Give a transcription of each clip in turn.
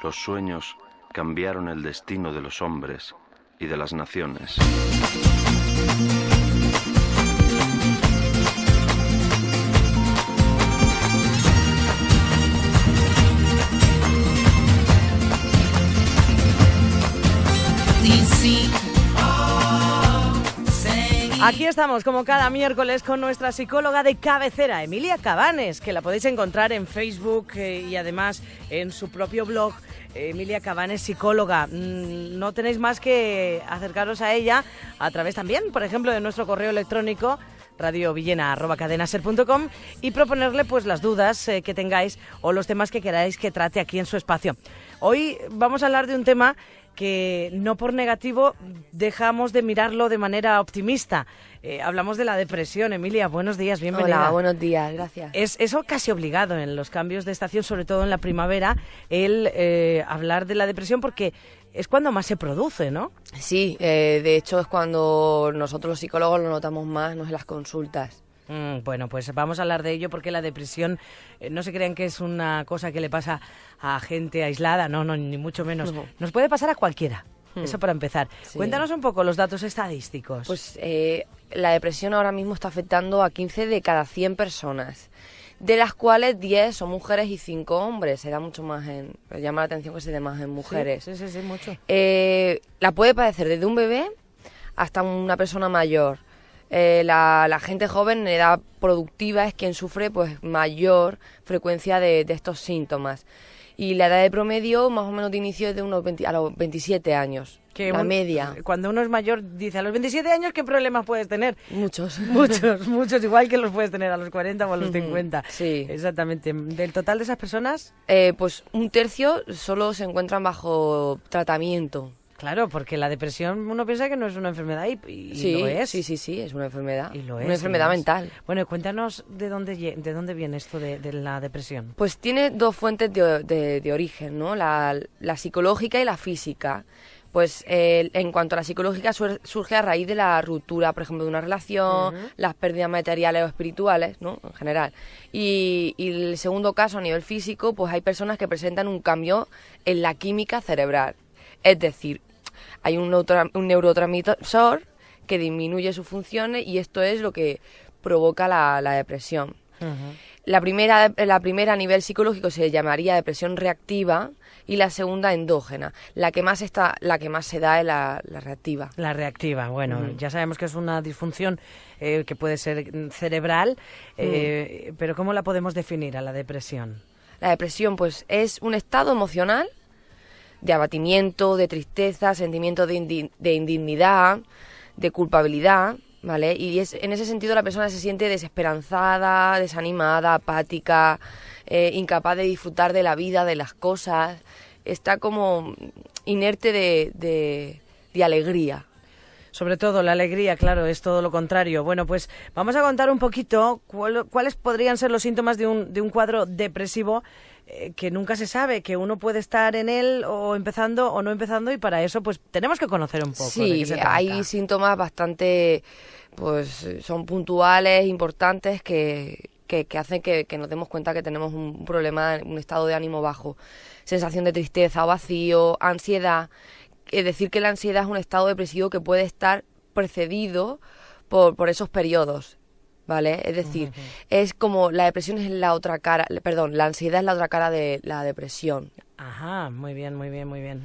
los sueños cambiaron el destino de los hombres y de las naciones. Aquí estamos, como cada miércoles, con nuestra psicóloga de cabecera, Emilia Cabanes, que la podéis encontrar en Facebook y además en su propio blog, Emilia Cabanes Psicóloga. No tenéis más que acercaros a ella a través también, por ejemplo, de nuestro correo electrónico radiovillena@cadenaser.com y proponerle pues las dudas que tengáis o los temas que queráis que trate aquí en su espacio. Hoy vamos a hablar de un tema que no por negativo dejamos de mirarlo de manera optimista. Hablamos de la depresión. Emilia, buenos días, bienvenida. Hola, buenos días, gracias. Es eso casi obligado en los cambios de estación, sobre todo en la primavera, el hablar de la depresión porque es cuando más se produce, ¿no? Sí, de hecho es cuando nosotros los psicólogos lo notamos más, ¿no?, en las consultas. Bueno, pues vamos a hablar de ello porque la depresión, no se crean que es una cosa que le pasa a gente aislada, no, ni mucho menos. No. Nos puede pasar a cualquiera, eso para empezar. Sí. Cuéntanos un poco los datos estadísticos. Pues la depresión ahora mismo está afectando a 15 de cada 100 personas, de las cuales 10 son mujeres y 5 hombres. Se da mucho más llama la atención que se dé más en mujeres. Sí, mucho. La puede padecer desde un bebé hasta una persona mayor. La gente joven en edad productiva es quien sufre pues mayor frecuencia de estos síntomas. Y la edad de promedio más o menos de inicio es de unos a los 27 años. La media. Cuando uno es mayor, dice, a los 27 años, ¿qué problemas puedes tener? Muchos, igual que los puedes tener a los 40 o a los 50. Sí. Exactamente. ¿Del total de esas personas? Pues un tercio solo se encuentran bajo tratamiento. Claro, porque la depresión uno piensa que no es una enfermedad y sí, lo es. Sí, es una enfermedad. Y lo es. Una enfermedad mental. Bueno, cuéntanos de dónde viene esto de la depresión. Pues tiene dos fuentes de origen, ¿no? La psicológica y la física. Pues en cuanto a la psicológica surge a raíz de la ruptura, por ejemplo, de una relación, las pérdidas materiales o espirituales, ¿no?, en general. Y el segundo caso, a nivel físico, pues hay personas que presentan un cambio en la química cerebral. Es decir, hay un neurotransmisor que disminuye sus funciones y esto es lo que provoca la depresión. La primera a nivel psicológico se llamaría depresión reactiva y la segunda endógena. La que más se da es la reactiva. La reactiva, bueno, ya sabemos que es una disfunción que puede ser cerebral, pero ¿cómo la podemos definir a la depresión? La depresión pues es un estado emocional de abatimiento, de tristeza, sentimiento de indignidad, de culpabilidad, ¿vale? Y en ese sentido la persona se siente desesperanzada, desanimada, apática, incapaz de disfrutar de la vida, de las cosas, está como inerte de alegría. Sobre todo la alegría, claro, es todo lo contrario. Bueno, pues vamos a contar un poquito cuáles podrían ser los síntomas de un cuadro depresivo que nunca se sabe, que uno puede estar en él o empezando o no empezando, y para eso pues tenemos que conocer un poco. Sí, de qué se trata. Hay síntomas bastante, pues son puntuales, importantes, que hacen que nos demos cuenta que tenemos un problema, un estado de ánimo bajo. Sensación de tristeza o vacío, ansiedad. Es decir, que la ansiedad es un estado depresivo que puede estar precedido por esos periodos, ¿vale? Es decir, es como la depresión es la otra cara, la ansiedad es la otra cara de la depresión. Ajá, muy bien.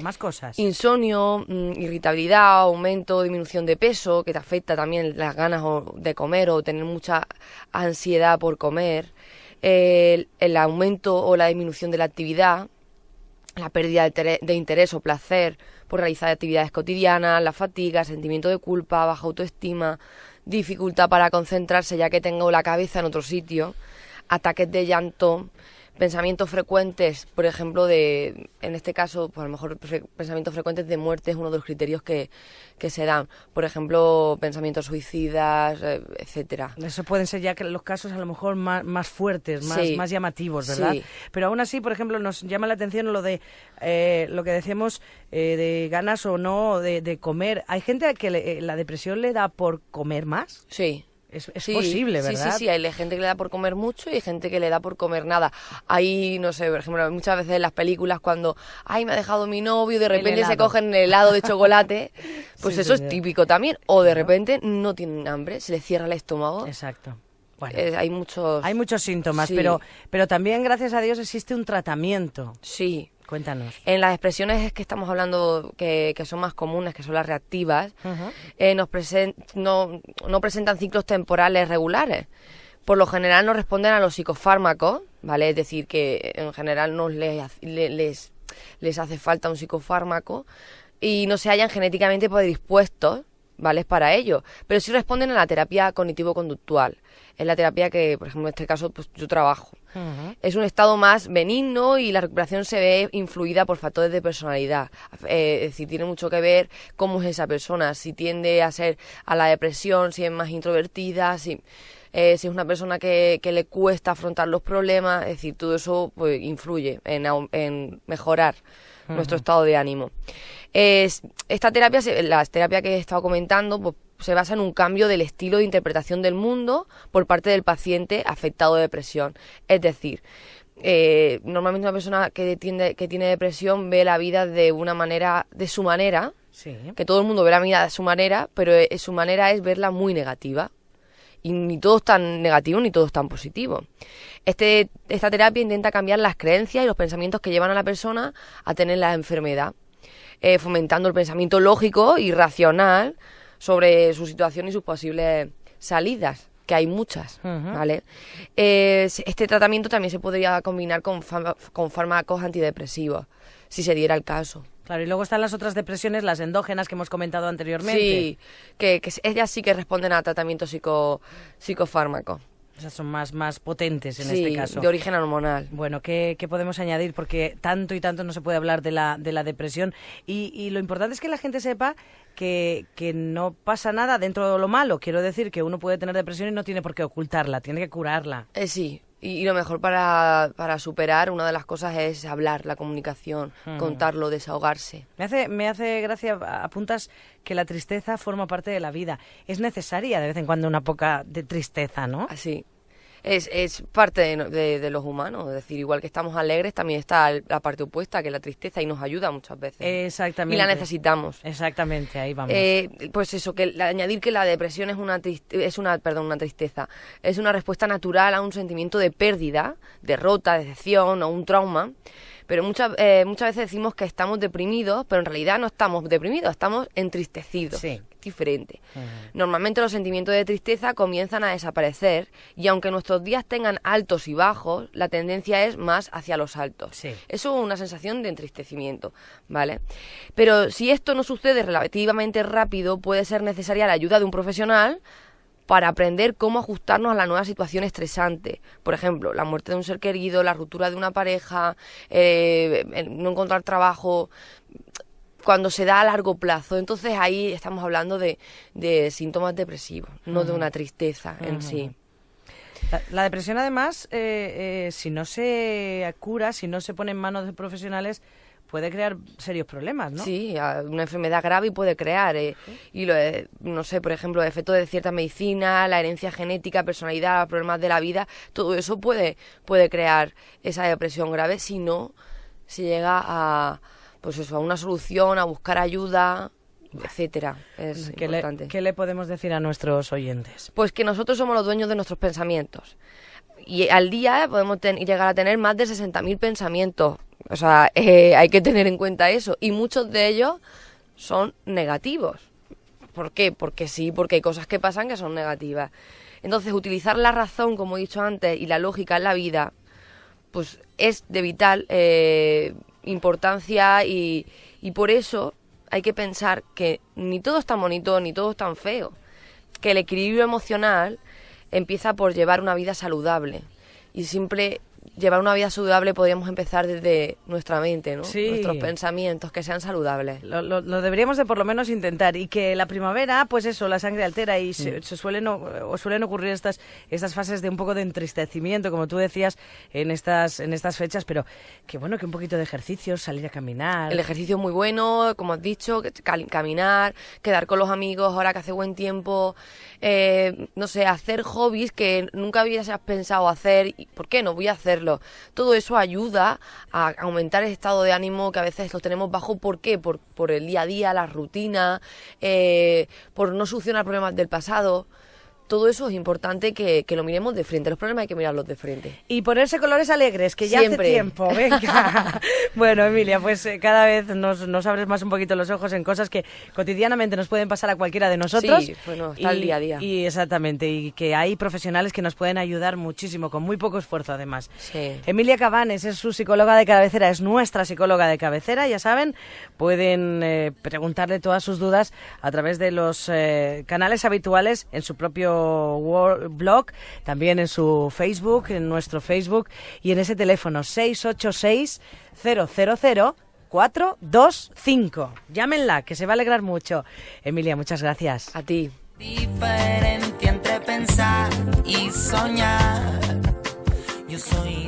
Más cosas. Insomnio, irritabilidad, aumento, disminución de peso, que te afecta también las ganas de comer o tener mucha ansiedad por comer, el aumento o la disminución de la actividad, la pérdida de interés o placer por realizar actividades cotidianas, la fatiga, sentimiento de culpa, baja autoestima, dificultad para concentrarse ya que tengo la cabeza en otro sitio, ataques de llanto, pensamientos frecuentes, por ejemplo, en este caso, pues a lo mejor pensamientos frecuentes de muerte es uno de los criterios que se dan. Por ejemplo, pensamientos suicidas, etcétera. Eso pueden ser ya que los casos a lo mejor más fuertes, más llamativos, ¿verdad? Sí. Pero aún así, por ejemplo, nos llama la atención lo de lo que decíamos de ganas o no de comer. ¿Hay gente a que la depresión le da por comer más? Sí. Es Sí, posible, ¿verdad? Sí, hay gente que le da por comer mucho y hay gente que le da por comer nada. Hay, no sé, por ejemplo, muchas veces en las películas cuando, ay, me ha dejado mi novio y de repente se cogen el helado de chocolate, pues eso es típico también. O de repente no tienen hambre, se les cierra el estómago. Exacto. Bueno, hay muchos síntomas, sí. pero también, gracias a Dios, existe un tratamiento. Sí. Cuéntanos. En las expresiones que estamos hablando que son más comunes, que son las reactivas, no presentan ciclos temporales regulares. Por lo general no responden a los psicofármacos, ¿vale? Es decir, que en general no les hace falta un psicofármaco y no se hallan genéticamente predispuestos, ¿vale? Para ello. Pero sí responden a la terapia cognitivo-conductual. Es la terapia que, por ejemplo, en este caso, pues yo trabajo. Es un estado más benigno y la recuperación se ve influida por factores de personalidad. Es decir, tiene mucho que ver cómo es esa persona, si tiende a ser a la depresión, si es más introvertida, si es una persona que le cuesta afrontar los problemas. Es decir, todo eso pues influye en mejorar nuestro estado de ánimo. Esta terapia, la terapia que he estado comentando, pues, se basa en un cambio del estilo de interpretación del mundo por parte del paciente afectado de depresión. Es decir, normalmente una persona que tiene depresión ve la vida de su manera, sí. Que todo el mundo ve la vida de su manera, pero su manera es verla muy negativa. Y ni todo es tan negativo ni todo es tan positivo. Esta terapia intenta cambiar las creencias y los pensamientos que llevan a la persona a tener la enfermedad, fomentando el pensamiento lógico y racional sobre su situación y sus posibles salidas, que hay muchas, ¿vale? Este tratamiento también se podría combinar con fármacos antidepresivos, si se diera el caso. Claro, y luego están las otras depresiones, las endógenas que hemos comentado anteriormente. Sí, que ellas sí que responden a tratamiento psicofármaco. Esas son más potentes en este caso. De origen hormonal. Bueno, ¿qué podemos añadir? Porque tanto y tanto no se puede hablar de la depresión. Y lo importante es que la gente sepa que no pasa nada dentro de lo malo. Quiero decir que uno puede tener depresión y no tiene por qué ocultarla, tiene que curarla. Sí. Y lo mejor para superar, una de las cosas es hablar, la comunicación, contarlo, desahogarse. Me hace gracia, apuntas que la tristeza forma parte de la vida. Es necesaria de vez en cuando una poca de tristeza, ¿no? Así. Es parte de los humanos, es decir, igual que estamos alegres, también está la parte opuesta, que es la tristeza, y nos ayuda muchas veces. Exactamente. Y la necesitamos. Exactamente, ahí vamos. Pues eso, añadir que la depresión es una tristeza, es una respuesta natural a un sentimiento de pérdida, derrota, decepción o un trauma. Pero muchas veces decimos que estamos deprimidos, pero en realidad no estamos deprimidos, estamos entristecidos. Sí. Diferente. Normalmente los sentimientos de tristeza comienzan a desaparecer y aunque nuestros días tengan altos y bajos, la tendencia es más hacia los altos. Sí. Eso es una sensación de entristecimiento, ¿vale? Pero si esto no sucede relativamente rápido, puede ser necesaria la ayuda de un profesional para aprender cómo ajustarnos a la nueva situación estresante. Por ejemplo, la muerte de un ser querido, la ruptura de una pareja, no encontrar trabajo, cuando se da a largo plazo. Entonces ahí estamos hablando de síntomas depresivos, no de una tristeza en sí. La depresión, además, si no se cura, si no se pone en manos de profesionales, puede crear serios problemas, ¿no? Sí, una enfermedad grave y puede crear, no sé, por ejemplo, efectos de cierta medicina, la herencia genética, personalidad, problemas de la vida, todo eso puede crear esa depresión grave si no se llega a una solución, a buscar ayuda, etcétera. Es importante. ¿Qué le podemos decir a nuestros oyentes? Pues que nosotros somos los dueños de nuestros pensamientos. Y al día podemos llegar a tener más de 60.000 pensamientos. O sea, hay que tener en cuenta eso. Y muchos de ellos son negativos. ¿Por qué? Porque hay cosas que pasan que son negativas. Entonces, utilizar la razón, como he dicho antes, y la lógica en la vida, pues es de vital importancia y por eso hay que pensar que ni todo es tan bonito ni todo es tan feo, que el equilibrio emocional empieza por llevar una vida saludable y siempre llevar una vida saludable podríamos empezar desde nuestra mente, ¿no? Sí. Nuestros pensamientos, que sean saludables. Lo deberíamos de por lo menos intentar, y que la primavera, pues eso, la sangre altera y se suelen ocurrir estas fases de un poco de entristecimiento, como tú decías, en estas fechas, pero que bueno, que un poquito de ejercicio, salir a caminar. El ejercicio es muy bueno, como has dicho, caminar, quedar con los amigos ahora que hace buen tiempo, no sé, hacer hobbies que nunca habías pensado hacer, y ¿por qué no? Voy a hacerlo. Todo eso ayuda a aumentar el estado de ánimo que a veces lo tenemos bajo. ¿Por qué? Por el día a día, la rutina, por no solucionar problemas del pasado. Todo eso es importante que lo miremos de frente. Los problemas hay que mirarlos de frente. Y ponerse colores alegres, que ya Siempre. hace tiempo. Venga. Bueno, Emilia, pues cada vez nos abres más un poquito los ojos en cosas que cotidianamente nos pueden pasar a cualquiera de nosotros. Sí, bueno, está el día a día. Y exactamente, y que hay profesionales que nos pueden ayudar muchísimo, con muy poco esfuerzo además. Sí. Emilia Cabanes es su psicóloga de cabecera, es nuestra psicóloga de cabecera, ya saben, pueden preguntarle todas sus dudas a través de los canales habituales en su propio blog, también en su Facebook, en nuestro Facebook, y en ese teléfono 686 000 425. Llámenla, que se va a alegrar mucho. Emilia, muchas gracias. A ti. Diferente entre pensar y soñar. Yo soy